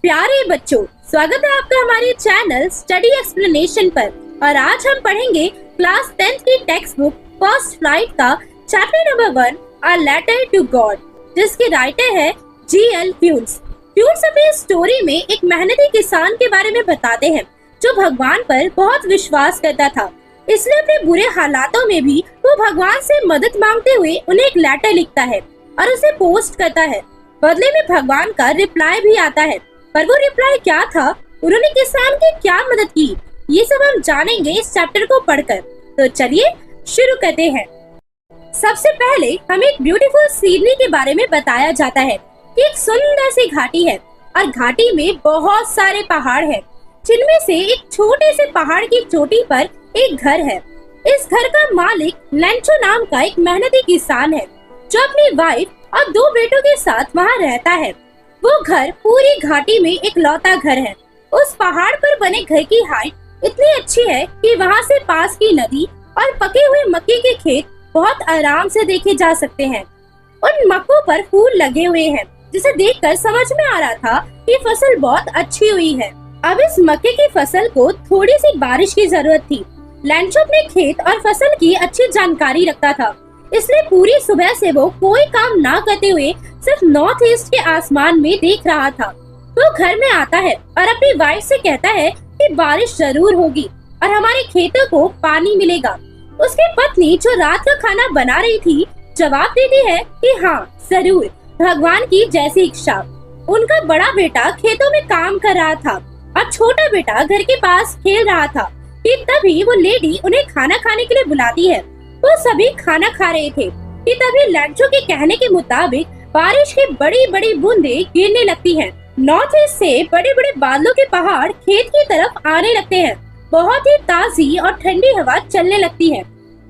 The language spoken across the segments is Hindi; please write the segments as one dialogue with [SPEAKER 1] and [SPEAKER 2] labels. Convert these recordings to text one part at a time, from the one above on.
[SPEAKER 1] प्यारे बच्चों, स्वागत है आपका हमारे चैनल स्टडी एक्सप्लेनेशन पर। और आज हम पढ़ेंगे क्लास 10th की टेक्स्ट बुक फर्स्ट फ्लाइट का chapter number 1 a letter to God, जिसके राइटर है G.L. फ्यूल्स। फ्यूल्स अपनी स्टोरी में एक मेहनती किसान के बारे में बताते हैं जो भगवान पर बहुत विश्वास करता था। इसलिए अपने बुरे हालातों में भी वो भगवान से मदद मांगते हुए उन्हें एक लेटर लिखता है और उसे पोस्ट करता है। बदले में भगवान का रिप्लाई भी आता है, पर वो रिप्लाई क्या था, उन्होंने किसान की क्या मदद की, ये सब हम जानेंगे इस चैप्टर को पढ़कर। तो चलिए शुरू करते हैं। सबसे पहले हमें एक ब्यूटीफुल सीनरी के बारे में बताया जाता है कि एक सुंदर सी घाटी है और घाटी में बहुत सारे पहाड़ हैं, जिनमें से एक छोटे से पहाड़ की चोटी पर एक घर है। इस घर का मालिक लेंचो नाम का एक मेहनती किसान है जो अपनी वाइफ और 2 बेटों के साथ वहाँ रहता है। वो घर पूरी घाटी में एक लौता घर है। उस पहाड़ पर बने घर की हाइट इतनी अच्छी है कि वहाँ से पास की नदी और पके हुए मक्के के खेत बहुत आराम से देखे जा सकते हैं। उन मक्कों पर फूल लगे हुए हैं, जिसे देखकर समझ में आ रहा था कि फसल बहुत अच्छी हुई है। अब इस मक्के की फसल को थोड़ी सी बारिश की जरूरत थी। लेंचो अपने खेत और फसल की अच्छी जानकारी रखता था, इसलिए पूरी सुबह से वो कोई काम ना करते हुए सिर्फ नॉर्थ ईस्ट के आसमान में देख रहा था। वो घर में आता है और अपनी वाइफ से कहता है कि बारिश जरूर होगी और हमारे खेतों को पानी मिलेगा। उसकी पत्नी जो रात का खाना बना रही थी जवाब देती है कि हाँ जरूर, भगवान की जैसी इच्छा। उनका बड़ा बेटा खेतों में काम कर रहा था और छोटा बेटा घर के पास खेल रहा था कि तभी वो लेडी उन्हें खाना खाने के लिए बुलाती है। वो सभी खाना खा रहे थे कि तभी लेंचो के कहने के मुताबिक बारिश की बड़ी बड़ी बूंदें गिरने लगती हैं। नॉर्थ ईस्ट से बड़े बड़े बादलों के पहाड़ खेत की तरफ आने लगते हैं। बहुत ही ताजी और ठंडी हवा चलने लगती है।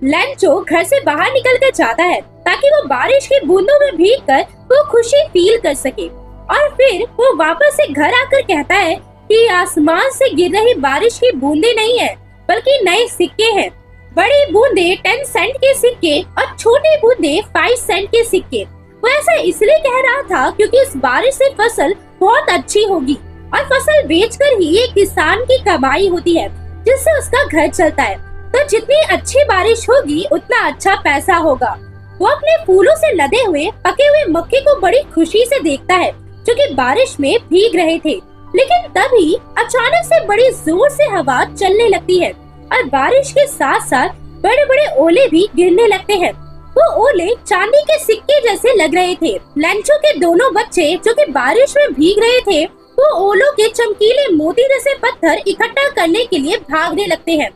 [SPEAKER 1] लेंचो घर से बाहर निकल कर जाता है ताकि वो बारिश की बूंदों में भीगकर वो खुशी फील कर सके। और फिर वो वापस से घर आकर कहता है कि आसमान से गिर रही बारिश की बूंदें नहीं है, बल्कि नए सिक्के हैं। बड़ी बूंदे 10 सेंट के सिक्के और छोटी बूंदे 5 सेंट के सिक्के। वो ऐसा इसलिए कह रहा था क्योंकि इस बारिश से फसल बहुत अच्छी होगी और फसल बेचकर ही एक किसान की कमाई होती है, जिससे उसका घर चलता है। तो जितनी अच्छी बारिश होगी उतना अच्छा पैसा होगा। वो अपने फूलों से लदे हुए पके हुए मक्के को बड़ी खुशी से देखता है, जो कि बारिश में भीग रहे थे। लेकिन तभी अचानक से बड़ी जोर से हवा चलने लगती है और बारिश के साथ साथ बड़े बड़े ओले भी गिरने लगते हैं। वो ओले चांदी के सिक्के जैसे लग रहे थे। लेंचो के दोनों बच्चे जो कि बारिश में भीग रहे थे, वो ओलों के चमकीले मोती जैसे पत्थर इकट्ठा करने के लिए भागने लगते हैं।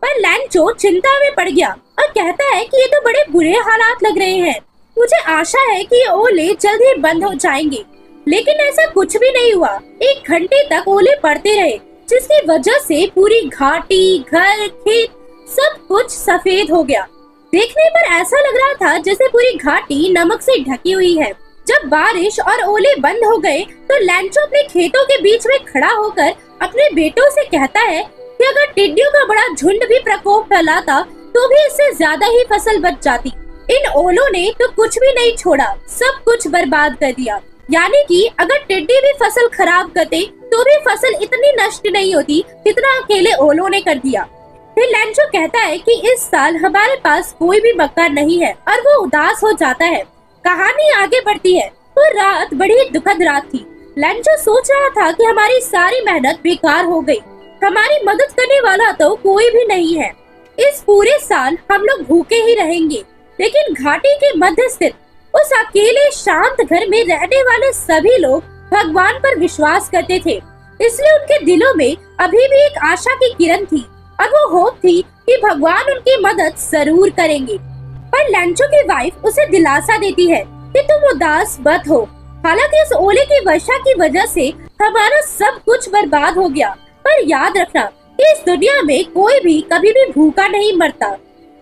[SPEAKER 1] पर लेंचो चिंता में पड़ गया और कहता है कि ये तो बड़े बुरे हालात लग रहे हैं। मुझे आशा है कि ये ओले जल्द ही बंद हो जाएंगे। लेकिन ऐसा कुछ भी नहीं हुआ। 1 घंटे तक ओले पड़ते रहे, जिसकी वजह से पूरी घाटी, घर, खेत सब कुछ सफेद हो गया। देखने पर ऐसा लग रहा था जैसे पूरी घाटी नमक से ढकी हुई है। जब बारिश और ओले बंद हो गए तो लेंचो अपने खेतों के बीच में खड़ा होकर अपने बेटों से कहता है कि अगर टिड्डियों का बड़ा झुंड भी प्रकोप फैलाता तो भी इससे ज्यादा ही फसल बच जाती। इन ओलों ने तो कुछ भी नहीं छोड़ा, सब कुछ बर्बाद कर दिया। यानी कि अगर टिड्डी भी फसल खराब करते तो भी फसल इतनी नष्ट नहीं होती जितना अकेले ओलों ने कर दिया। फिर लेंचो कहता है कि इस साल हमारे पास कोई भी मक्का नहीं है और वो उदास हो जाता है। कहानी आगे बढ़ती है। वो रात बड़ी दुखद रात थी। लेंचो सोच रहा था कि हमारी सारी मेहनत बेकार हो गई, हमारी मदद करने वाला तो कोई भी नहीं है। इस पूरे साल हम लोग भूखे ही रहेंगे। लेकिन घाटी के मध्य स्थित उस अकेले शांत घर में रहने वाले सभी लोग भगवान पर विश्वास करते थे, इसलिए उनके दिलों में अभी भी एक आशा की किरण थी और वो होप थी कि भगवान उनकी मदद जरूर करेंगे। पर लेंचो की वाइफ उसे दिलासा देती है कि तुम उदास मत हो। हालांकि इस ओले की वर्षा की वजह से हमारा सब कुछ बर्बाद हो गया, पर याद रखना कि इस दुनिया में कोई भी कभी भी भूखा नहीं मरता।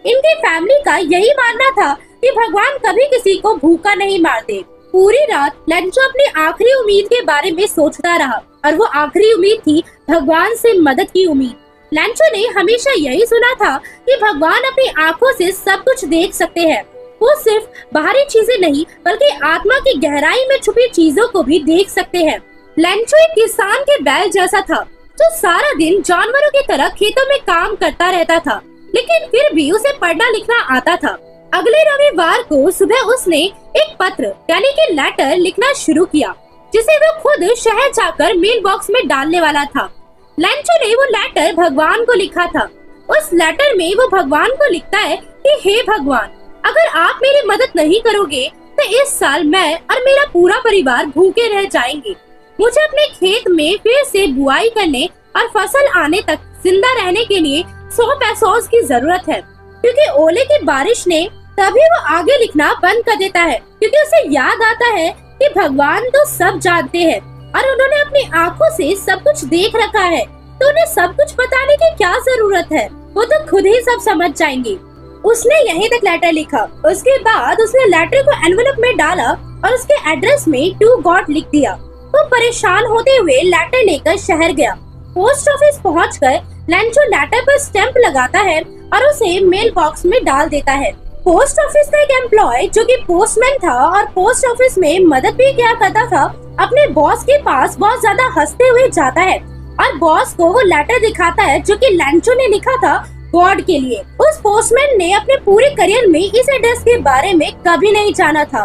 [SPEAKER 1] इनकी फैमिली का यही मानना था कि भगवान कभी किसी को भूखा नहीं मारते। पूरी रात लेंचो अपनी आखिरी उम्मीद के बारे में सोचता रहा और वो आखिरी उम्मीद थी भगवान से मदद की उम्मीद। लेंचो ने हमेशा यही सुना था कि भगवान अपनी आंखों से सब कुछ देख सकते हैं। वो सिर्फ बाहरी चीजें नहीं बल्कि आत्मा की गहराई में छुपी चीजों को भी देख सकते हैं। लैंचो एक किसान के बैल जैसा था जो सारा दिन जानवरों की तरह खेतों में काम करता रहता था, लेकिन फिर भी उसे पढ़ना लिखना आता था। अगले रविवार को सुबह उसने एक पत्र यानी कि लेटर लिखना शुरू किया, जिसे वो खुद शहर जाकर मेल बॉक्स में डालने वाला था। लैंचो ने वो लेटर भगवान को लिखा था। उस लेटर में वो भगवान को लिखता है कि हे भगवान, अगर आप मेरी मदद नहीं करोगे तो इस साल मैं और मेरा पूरा परिवार भूखे रह जाएंगे। मुझे अपने खेत में फिर से बुआई करने और फसल आने तक जिंदा रहने के लिए 100 पैसों की जरूरत है, क्योंकि ओले की बारिश ने तभी वो आगे लिखना बंद कर देता है, क्योंकि उसे याद आता है कि भगवान तो सब जानते हैं और उन्होंने अपनी आंखों से सब कुछ देख रखा है, तो उन्हें सब कुछ बताने की क्या जरूरत है, वो तो खुद ही सब समझ जाएंगे। उसने यहीं तक लेटर लिखा। उसके बाद उसने लेटर को एनवेलप में डाला और उसके एड्रेस में टू गॉड लिख दिया। वो परेशान होते हुए लेटर लेकर शहर गया। पोस्ट ऑफिस पहुंचकर लैंचो लेटर पर स्टैंप लगाता है और उसे मेल बॉक्स में डाल देता है। पोस्ट ऑफिस का एक एम्प्लॉय जो कि पोस्टमैन था और पोस्ट ऑफिस में मदद भी किया करता था, अपने बॉस के पास बहुत ज्यादा हंसते हुए जाता है और बॉस को वो लेटर दिखाता है जो कि लैंचो ने लिखा था गॉड के लिए। उस पोस्टमैन ने अपने पूरे करियर में इस एड्रेस के बारे में कभी नहीं जाना था।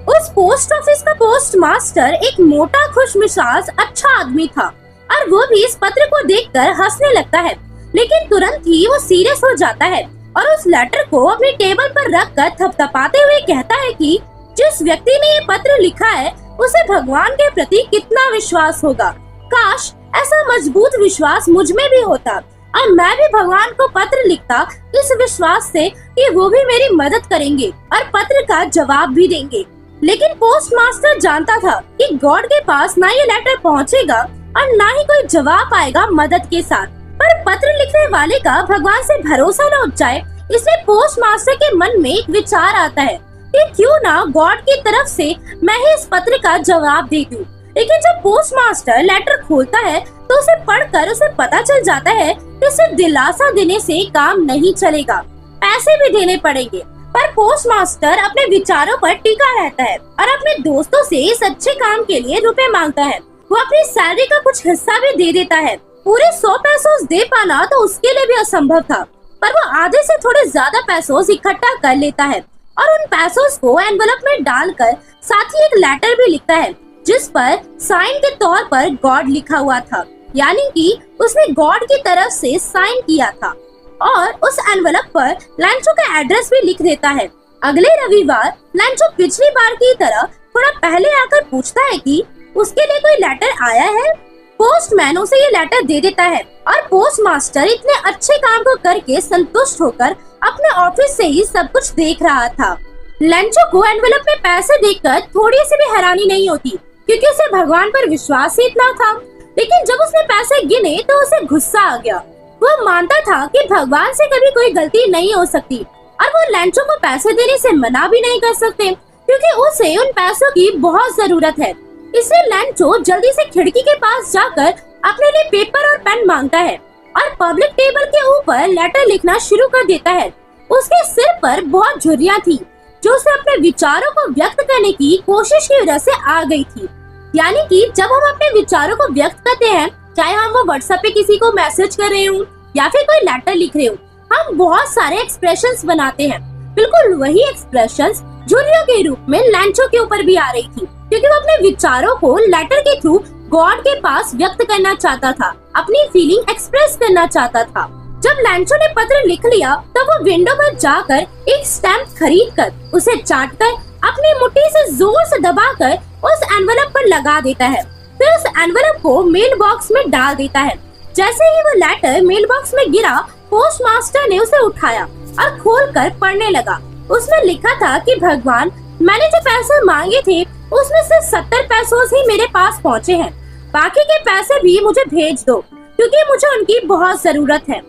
[SPEAKER 1] उस पोस्ट ऑफिस का पोस्ट मास्टर एक मोटा खुशमिजाज अच्छा आदमी था और वो भी इस पत्र को देखकर हंसने लगता है, लेकिन तुरंत ही वो सीरियस हो जाता है और उस लेटर को अपने टेबल पर रखकर थपथपाते हुए कहता है कि जिस व्यक्ति ने ये पत्र लिखा है उसे भगवान के प्रति कितना विश्वास होगा। काश ऐसा मजबूत विश्वास मुझ में भी होता और मैं भी भगवान को पत्र लिखता इस विश्वास से कि वो भी मेरी मदद करेंगे और पत्र का जवाब भी देंगे। लेकिन पोस्ट मास्टर जानता था कि गॉड के पास ना ये लेटर पहुंचेगा और ना ही कोई जवाब आएगा मदद के साथ। पर पत्र लिखने वाले का भगवान से भरोसा न उठ जाए, इसलिए पोस्ट मास्टर के मन में एक विचार आता है कि क्यों ना गॉड की तरफ से मैं ही इस पत्र का जवाब दे दूं। लेकिन जब पोस्ट मास्टर लेटर खोलता है तो उसे पढ़कर उसे पता चल जाता है कि सिर्फ दिलासा देने से काम नहीं चलेगा, पैसे भी देने पड़ेंगे। पर पोस्ट मास्टर अपने विचारों पर टिका रहता है और अपने दोस्तों से इस अच्छे काम के लिए रुपए मांगता है। वो अपनी सैलरी का कुछ हिस्सा भी दे देता है। पूरे 100 पैसों दे पाना तो उसके लिए भी असंभव था, पर वो आधे से थोड़े ज्यादा पैसों इकट्ठा कर लेता है और उन पैसों को एनवेलप में डालकर साथ ही एक लेटर भी लिखता है जिस पर साइन के तौर पर गॉड लिखा हुआ था, यानी कि उसने गॉड की तरफ से साइन किया था और उस एनवेलप पर लैंचो का एड्रेस भी लिख देता है। अगले रविवार लैंचो पिछली बार की तरह थोड़ा पहले आकर पूछता है कि उसके लिए कोई लेटर आया है। पोस्टमैन उसे ये लेटर दे देता है और पोस्ट मास्टर इतने अच्छे काम को करके संतुष्ट होकर अपने ऑफिस से ही सब कुछ देख रहा था। लैंचो को एनवेलप में पैसे देखकर थोड़ी सी भी हैरानी नहीं होती, क्योंकि उसे भगवान पर विश्वास ही इतना था। लेकिन जब उसने पैसे गिने तो उसे गुस्सा आ गया। वो मानता था कि भगवान से कभी कोई गलती नहीं हो सकती और वो लैंचो को पैसे देने से मना भी नहीं कर सकते, क्योंकि उसे उन पैसों की बहुत जरूरत है। इसलिए लैंचो जल्दी से खिड़की के पास जाकर अपने लिए पेपर और पेन मांगता है और पब्लिक टेबल के ऊपर लेटर लिखना शुरू कर देता है। उसके सिर पर बहुत झुर्रियां थी जो उसे अपने विचारों को व्यक्त करने की कोशिश की वजह से आ गई थी। यानी कि जब हम अपने विचारों को व्यक्त करते हैं, चाहे हम वो व्हाट्सएप पे किसी को मैसेज कर रहे हूँ या फिर कोई लेटर लिख रहे हो, हम बहुत सारे एक्सप्रेशंस बनाते हैं। बिल्कुल वही एक्सप्रेशंस झुर्रियों के रूप में लैंचो के ऊपर भी आ रही थी, क्योंकि वो अपने विचारों को लेटर के थ्रू गॉड के पास व्यक्त करना चाहता था, अपनी फीलिंग एक्सप्रेस करना चाहता था। जब लैंचो ने पत्र लिख लिया तब वो विंडो पर जाकर एक स्टैम्प खरीदकर उसे चाटकर अपनी मुट्ठी से जोर से दबाकर उस एनवेलप पर लगा देता है। फिर उस एनवेलप को मेल बॉक्स में डाल देता है। जैसे ही वो लेटर मेल बॉक्स में गिरा, पोस्ट मास्टर ने उसे उठाया और खोलकर पढ़ने लगा। उसमें लिखा था कि भगवान, मैंने जो पैसे मांगे थे उसमें से 70 पैसों ही मेरे पास पहुँचे हैं। बाकी के पैसे भी मुझे भेज दो, क्योंकि मुझे उनकी बहुत जरूरत है।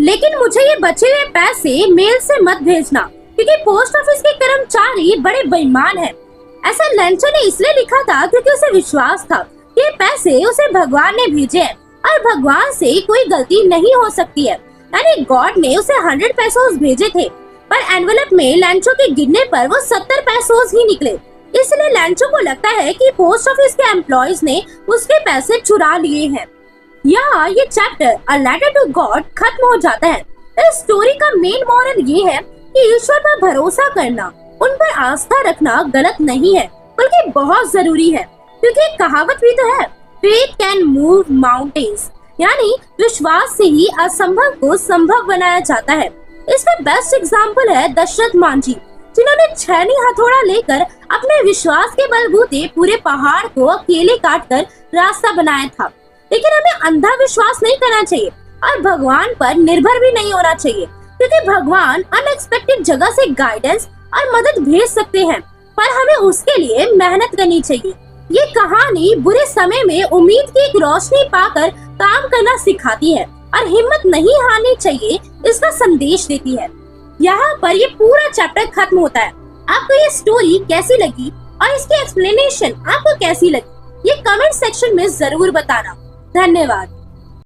[SPEAKER 1] लेकिन मुझे ये बचे हुए पैसे मेल से मत भेजना, क्योंकि पोस्ट ऑफिस के कर्मचारी बड़े बेईमान हैं। ऐसा लैंचो ने इसलिए लिखा था क्योंकि उसे विश्वास था कि पैसे उसे भगवान ने भेजे हैं और भगवान से कोई गलती नहीं हो सकती है। यानी गॉड ने उसे 100 पैसों भेजे थे, पर एनवेलप में लैंचो के गिरने पर वो 70 पैसों ही निकले। इसलिए लैंचो को लगता है कि पोस्ट ऑफिस के एम्प्लॉयज ने उसके पैसे चुरा लिए हैं। यहाँ ये chapter a letter to God खत्म हो जाता है। इस स्टोरी का मेन मॉरल ये है कि ईश्वर पर भरोसा करना, उन पर आस्था रखना गलत नहीं है, बल्कि बहुत जरूरी है। क्योंकि एक कहावत भी तो है, फेथ कैन मूव माउंटेन्स, यानी विश्वास से ही असंभव को संभव बनाया जाता है। इसका बेस्ट एग्जाम्पल है दशरथ मांझी, जिन्होंने छेनी हथौड़ा लेकर अपने विश्वास के बलबूते पूरे पहाड़ को अकेले काटकर रास्ता बनाया था। लेकिन हमें अंधा विश्वास नहीं करना चाहिए और भगवान पर निर्भर भी नहीं होना चाहिए, क्योंकि भगवान अनएक्सपेक्टेड जगह से गाइडेंस और मदद भेज सकते हैं, पर हमें उसके लिए मेहनत करनी चाहिए। ये कहानी बुरे समय में उम्मीद की एक रोशनी पाकर काम करना सिखाती है और हिम्मत नहीं हारनी चाहिए, इसका संदेश देती है। यहाँ पर ये पूरा चैप्टर खत्म होता है। आपको ये स्टोरी कैसी लगी और इसकी एक्सप्लेनेशन आपको कैसी लगी, ये कमेंट सेक्शन में जरूर बताना। धन्यवाद।